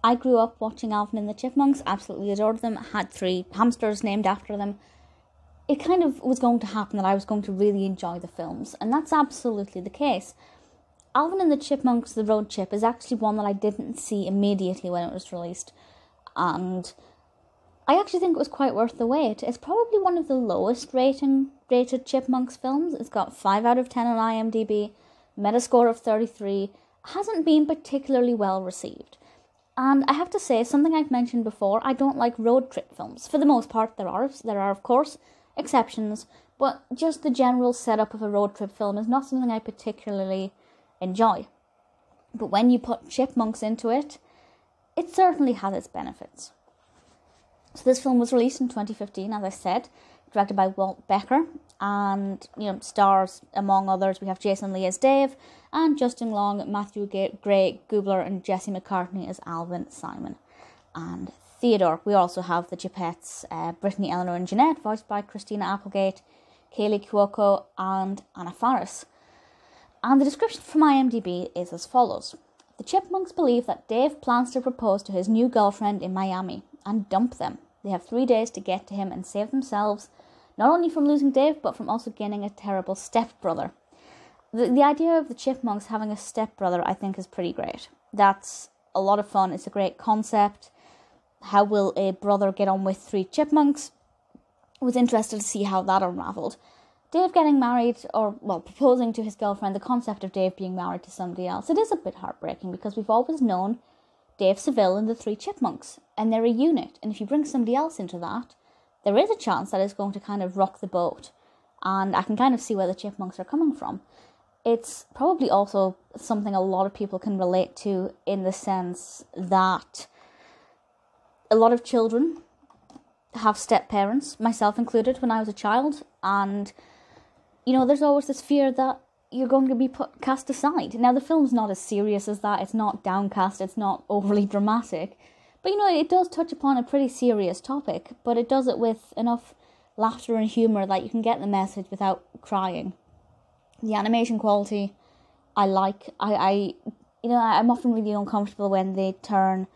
I grew up watching Alvin and the Chipmunks, absolutely adored them, had 3 hamsters named after them. It kind of was going to happen that I was going to really enjoy the films, and that's absolutely the case. Alvin and the Chipmunks, The Road Trip, is actually one that I didn't see immediately when it was released, and I actually think it was quite worth the wait. It's probably one of the lowest rated Chipmunks films. It's got 5 out of 10 on IMDb, Metascore of 33, hasn't been particularly well received. And I have to say, something I've mentioned before, I don't like road trip films. For the most part, there are of course exceptions, but just the general setup of a road trip film is not something I particularly enjoy. But when you put chipmunks into it, it certainly has its benefits. So this film was released in 2015, as I said, directed by Walt Becker, and stars, among others, we have Jason Lee as Dave, and Justin Long, Matthew Gray Gubler, and Jesse McCartney as Alvin, Simon, and Theodore. We also have the Chipettes, Brittany, Eleanor, and Jeanette, voiced by Christina Applegate, Kaylee Cuoco, and Anna Faris. And the description from IMDb is as follows. The Chipmunks believe that Dave plans to propose to his new girlfriend in Miami and dump them. They have 3 days to get to him and save themselves, not only from losing Dave, but from also gaining a terrible stepbrother. The idea of the Chipmunks having a stepbrother, I think, is pretty great. That's a lot of fun. It's a great concept. How will a brother get on with 3 chipmunks? I was interested to see how that unravelled. Dave getting married, proposing to his girlfriend, the concept of Dave being married to somebody else, it is a bit heartbreaking because we've always known Dave Seville and the 3 chipmunks, and they're a unit, and if you bring somebody else into that, there is a chance that it's going to kind of rock the boat, and I can kind of see where the chipmunks are coming from. It's probably also something a lot of people can relate to, in the sense that a lot of children have step-parents, myself included, when I was a child, and there's always this fear that you're going to be cast aside. Now, the film's not as serious as that. It's not downcast. It's not overly dramatic. But, it does touch upon a pretty serious topic, but it does it with enough laughter and humour that you can get the message without crying. The animation quality, I like. I'm often really uncomfortable when they turn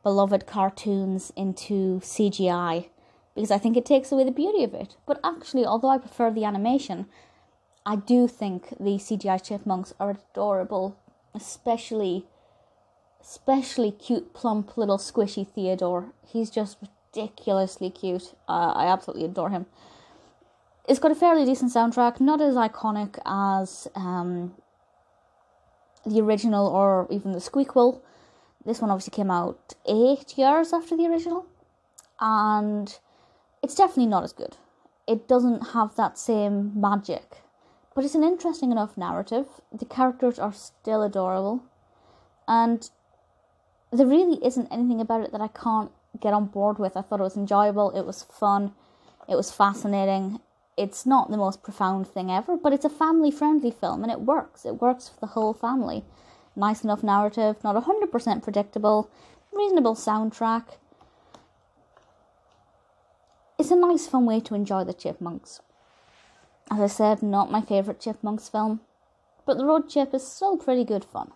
beloved cartoons into CGI, because I think it takes away the beauty of it. But actually, although I prefer the animation, I do think the CGI chipmunks are adorable, especially cute, plump, little squishy Theodore. He's just ridiculously cute. I absolutely adore him. It's got a fairly decent soundtrack, not as iconic as the original or even the Squeakquel. This one obviously came out 8 years after the original, and it's definitely not as good. It doesn't have that same magic, but it's an interesting enough narrative. The characters are still adorable, and there really isn't anything about it that I can't get on board with. I thought it was enjoyable, it was fun, it was fascinating. It's not the most profound thing ever, but it's a family-friendly film, and it works. It works for the whole family. Nice enough narrative, not 100% predictable, reasonable soundtrack. It's a nice, fun way to enjoy the Chipmunks. As I said, not my favourite Chipmunks film, but The Road Trip is still pretty good fun.